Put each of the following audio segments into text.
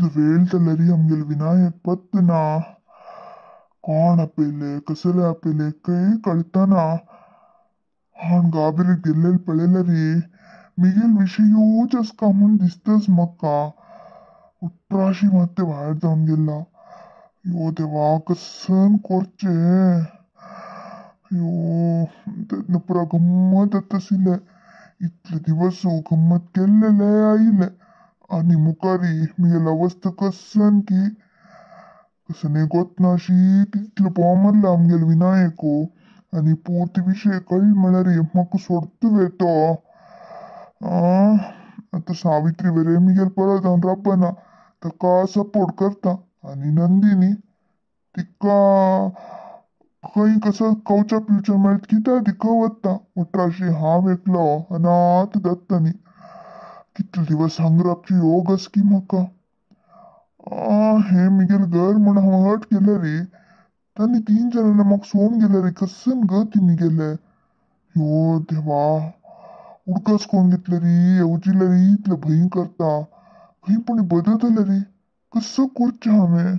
वेळ तलरी आमगेल विनायक पत्तना कोण आपेले कसले आपेले काही कळताना हाण गाबरे गेल्लेल पळेलरी मिगेल विषय का म्हूण दिसतच म्हाका उट्राशी माते भायर जावन गेला यो देवा कसन करचे यो तेन्ना पुरा गम्मत येतसिले इतले दिवस गम्मत केल्लेले आईले आनी मुखारी मिगेल अवस्था कसन की कसने गोतनाशी तितले पोमारले आमगेल विनायको आनी पूर्ती विषय कळ्ळी म्हळ्यार म्हाका सोडतले तो आता सावित्री वेरे मिगेल परत जावन राबना ताका सपोर्ट करता आनी नंदिनी तिका खंय कसं कवचा पिवचा मेळत कित्या तिका वता उट्राशी हांव एकलो अनाथ दत्तनी कितले दिवस सांगरापची योगस की म्हाका हे मिगेल घर म्हण हांव हट केले रे तांणी 3 जणांना म्हाका सोडून गेले रे कसन ग ती मिगेले यो देवा उडकस कोण घेतले रे येवजिले रे इतले भंय करता खंय पण बदलतले रे कसं करचें हांवें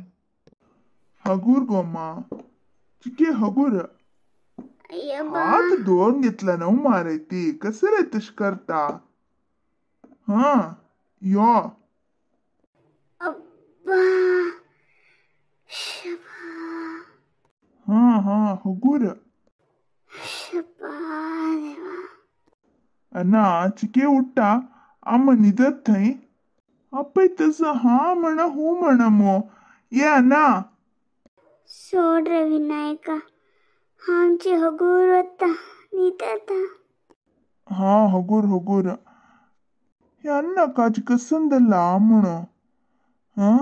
हगूर गोमा चिके हगूर हात धुवून घेतला न्हू मारे ती कसं रे तश करता हा यो हा हगूर अना चिके उठ्ठा अम्म निदत थंय आपय तसं हा म्हणा हो म्हणा मो ये अना सोड रे विनायका आमची हगूर होता नीता हा हगूर हगूर हे अन्न काज कसंदಲ್ಲ म्हणो हा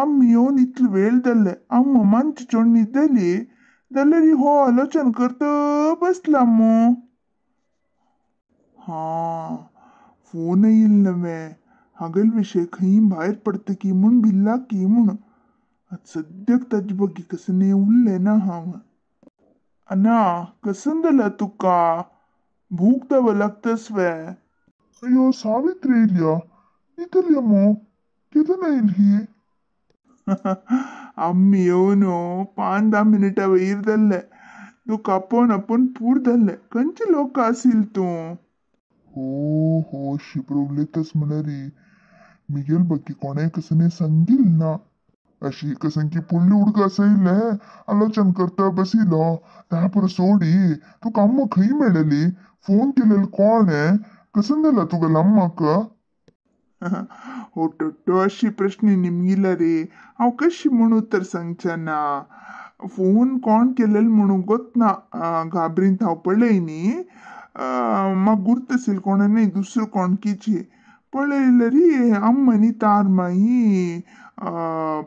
अम्म येवन इतले वेळ जाल्ले अम्म मंच चोड न्हिदली जाल्यार हो आलोचन करता बसला मो हा फोन येईल नवे हगल विषय खंय भायर पडता की म्हूण भिल्ला की म्हूण आज सद्याक ताजे बग्गी कसने उरले ना हांव अना कसन जाला तुका भूक दाव लागतस वे अयो सावित्री येयल्या इतल्या मो कितें येईल ही आम्ही येवन 5-10 मिनिटां वयर जाल्ले तू कापोन आपूण पूर जाल्ले खंयचे लोक आसील तूं हो शिबरोवलेतच म्हळ्यार मिगेल बग्गी कोणे कसने सांगील ना अशी कसन की पुडली उडक आसयले आलोचन करता बसिलो त्यापर सोडी तुका अम्मा खंय मेळली फोन केलेलो कोण कसन जाला तुगेल अम्माक हो टोटो अशी प्रश्न निमगिला रे हांव कशी म्हूण उतर सांगचेना फोन कोण केलेलो म्हणून गोतना घाबरीन धांवपळय न्ही म्हाका गुर्तसील कोणानय दुसरो कोणकीची पळयले रे अम्मा न्ही तार माई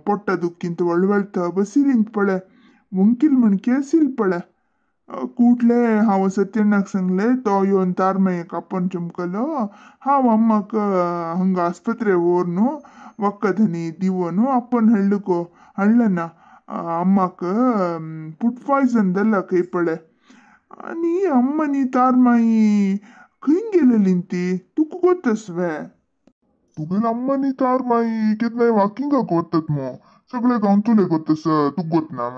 पोट्टा दुखींत वळवळता बसिलींत पळय वंकील म्हणकी आसील पळय कुठले हांव सत्यनाक सांगले तो येवन तार मायेक आपोवन चमकलो हांव अम्माक हंगा आस्पत्रे व्हर न्हू वखद दिवो न्हू आपोवन हाडलं ना अम्माक फूड पॉयझन जाल्ला खंय पळय आनी अम्मा न्ही तार माई खंय गेलेली ती तुका गोतस वे तुगेल अम्मा न्ही तार माई केन्नाय वॉकिंगाक वतात मो सगळे गांव तुले गोतस तू गोतना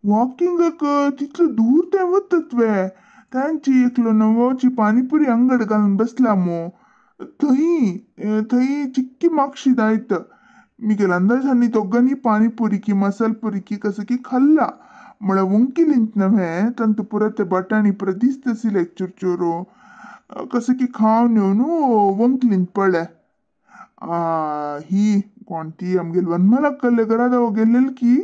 वॉकिंगाक तितलो दूर ते वतात वे तांची एकलो नवोची पाणीपुरी अंगड घालून बसला मो थंय चिक्की म्हापशी दायत मिगेल अंदाजांनी दोगांनी पाणीपुरी की मसालपुरी की कसं की खाल्ला म्हळ्यार वंकिलींत नव्हे तांतू पुरा ते बटाणी पुरा दिसत आशिल्ले चुरचुरो कसं की खावन येवन वंकलींत पळय ही कोणती आमगेल वनमालाक कल्ले घरा दाव गेलेल की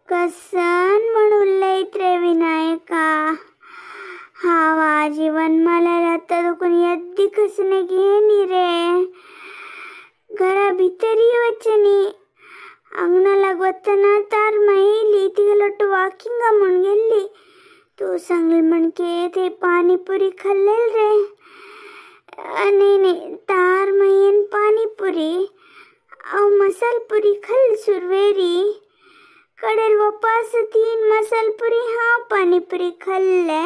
कसन म्हण उरलयत रे विनायका हांव आजीवन मला राहता दुखून येद्दी कसने घेनी रे घरा भितरी वचनी अंगणा लागवतना तार मायली तिगलोट वॉकिंगा म्हण गेल्ली तू सांगल म्हणके ते पाणीपुरी खाल्लेल रे नाही तार मायेन पाणीपुरी हांव मसालपुरी खाल्ल सुरवेरी कडेल वापस 3 मसालपुरी हांव पाणीपुरी खाल्ले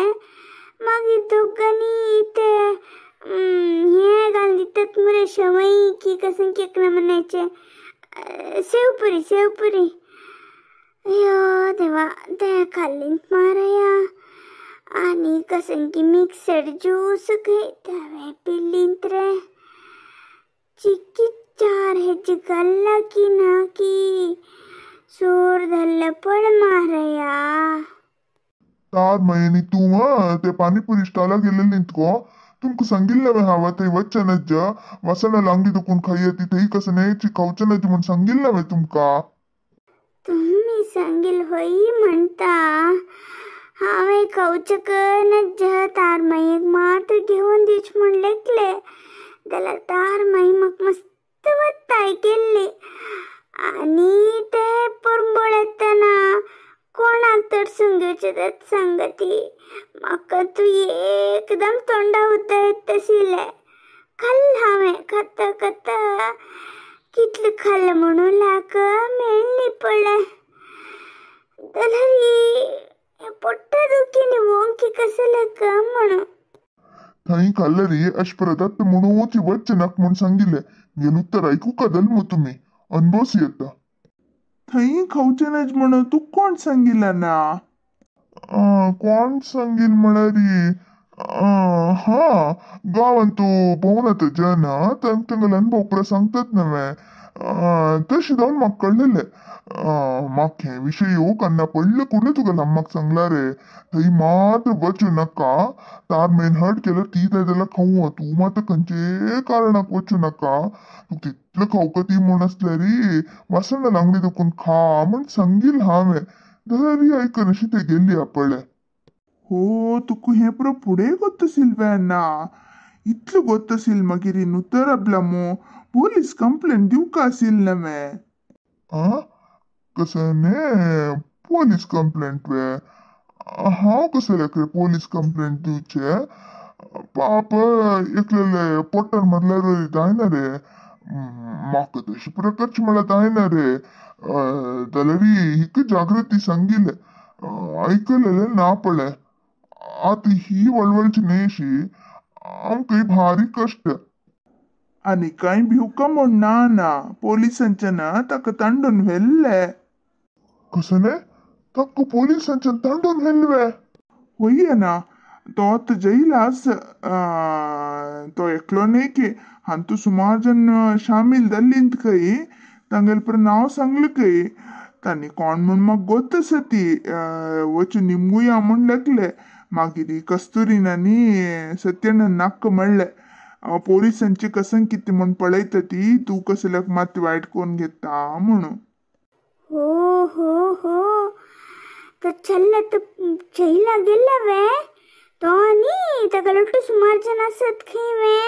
मागीर दोगांनी ते हे घाल दितात मरे शवई की कसं केक ना म्हणायचे शेवपुरी शेवपुरी अयो देवा ते खाल्लीत माराया आणि कसं की मिक्सर ज्यूस घेतावे पिल्लीत रे चिक्की चार ह्याची गल्ला की ना की सूर धरलं पड माराया तार मयनी तू ते पाणीपुरी स्टॉला गेलेली निंतको तुमका सांगितलं हवा ते वचनच वसणाला अंगडी दुखून खाई तिथेही कसं नाही खाऊचनच म्हणून सांगितलं तुमका तुम्ही सांगेल होई म्हणता हावे कौचक नज्ज तार माई एक मात्र घेऊन दिच म्हणलेकले त्याला तार माई मग मस्त वत्ताय केली आणि ते परंबळताना कोणाक तर संगीचे त्यात सांगती मग तू एकदम तोंडा होता तशीले खाल्ल हावे खाता खाता कितलं खाल्लं म्हणू लाग मेळली पडे दलरी पोट्टा दुखीने वोंकी कसं का म्हणू थंय खाल्लं रे अश्प्रदत्त म्हणूची वचनक म्हणून सांगितले गेलो तर ऐकू कदल मग तुम्ही अनुभवस येता थंय खाऊचनच म्हणून तू कोण सांगितला ना कोण सांगील म्हणारी हा गावान तू पाहुणा जन त्यांना अनुभव सांगतात ना तशी जाऊन म्हाका कळलेले म्हाका हे विषय येऊ कन्ना पडलं कुठले तुका म्हाका सांगला रे थंय मात्र वचू नका तार मेन हट केलं ती त्याला खाऊ तू मात्र खंयचे कारणाक वचू नका तू तितलं खाऊ का ती म्हण असल्या रे वासना लांगडी दुखून खा म्हण सांगील हांवें तरी ऐकन अशी ते गेली आपले हो तुका हे पुरो पुढे ಗೊತ್ತಸಿಲ್ವೇ इतलं ಗೊತ್ತಸಿಲ್ मगिरी नुतर आपला पोलीस कंप्लेंट दिऊ का असेल ना मे कसं ने पोलीस कंप्लेंट वे हांव कसं लेकरे पोलीस कंप्लेंट दिवचे पाप एकलेले पोट्टर मधल्या रोरी जायना रे म्हाका तशी प्रकारची मला जायना रे जाल्यार हिक जागृती सांगिले ऐकलेले ना पडले आता ही वळवळची नेशी आमकां भारी कष्ट आणि काही भिऊ का म्हण ना पोलिसांच्या ना ताका तांडून व्हेल्ले कसं ने तक्क पोलिसांच्या तांडून व्हेल्वे होईये ना तो आता जैलास तो एकलो नाही की हां तू सुमार जन शामिल दल्लींत काही तांगेल पर नाव सांगलं काही तांणी कोण म्हण मग ಗೊತ್ತಸತಿ वचू निमगुया म्हण लागले मागिरी कस्तुरीनानी सत्यन नाक म्हणले पोलिसांची कसं किती म्हण पळयता ती तू कसल्याक माती वाईट कोण घेता म्हणून हो हो हो तर चल्ला तर जैला गेला वे तो आणि त्या गलट सुमार जन असत खिवे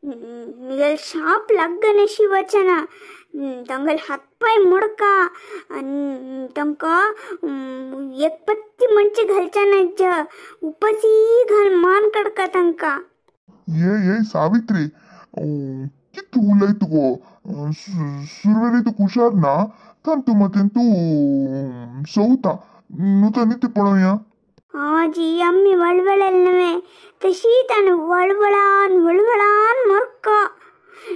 मिगल शाप लागन अशी वचना तांगल हातपाय मोडका आणि तांका एक पत्ती म्हणजे घालच्या नाही उपसी घाल मान कडका तांका ये सावित्री किती उलय तुको सुरवेली तू हुशार ना तर तू मग तू सवता नुता नीती पळवया आजी आम्ही वळवळल नव्हे तशी त्यानं वळवळान मरक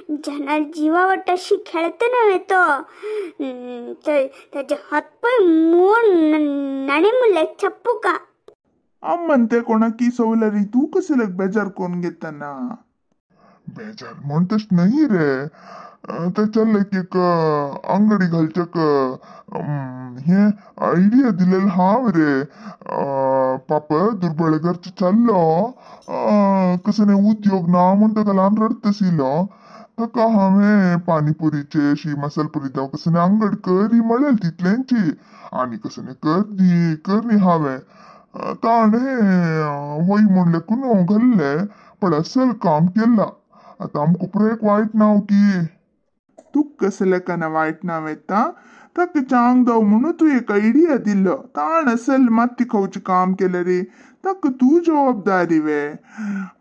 जनाला जीवावर तशी खेळते नव्हे तो त्याचे हातपाय मोड नाणे मुले छप्पू का म्हणते कोणा की सवलरी तू कसं बेजार कोण घेताना बेजार म्हणतेस नाही रे त्याच्याला एक अंगडी घालचक हे आयडिया दिलेलं हाव रे पाप दुर्बळगरच चाललो कसं नाही उद्योग ना म्हणतो का लहान रडतसील तका हांवें पाणीपुरीचे शी मसालपुरी जावं कसं नाही अंगड करी म्हणेल तितल्यांची आणि कसं नाही करनी हांवें ताणे होई म्हणले कुण घाल्ले पण असल काम केला आता आमको एक वाईट नाव की तू कसलं का ना वाईट नाव येता ताक चांग दाव म्हणून तू एक आयडिया दिलं ताण असल माती खाऊचे काम केलं रे ताक तू जबाबदारी वे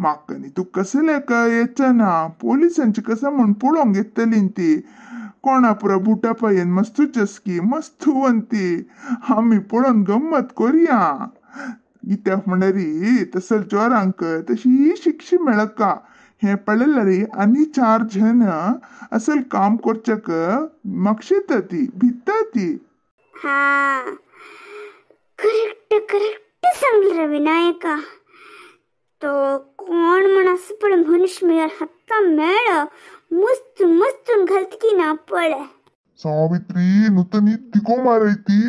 माकनी तू कसले का याच्या ना पोलिसांची कसं म्हण पळोवंक घेतली ती कोणा पुरा बुटा पायन मस्तूच की मस्तू वंती आम्ही पळोवन गंमत करूया गीत्याक म्हणरी तसल चोरांक तशी शिक्षा मेळका हे पळयला रे आनी 4 जण असल काम करचक मक्षिता ती भित्ता ती हा करेक्ट करेक्ट सांगलं रे विनायका तो कोण म्हण असं पण मनुष्य मेळ हत्ता मेळ मस्तून मस्तून घालत की ना पळ सावित्री नुतनी तिको मारायती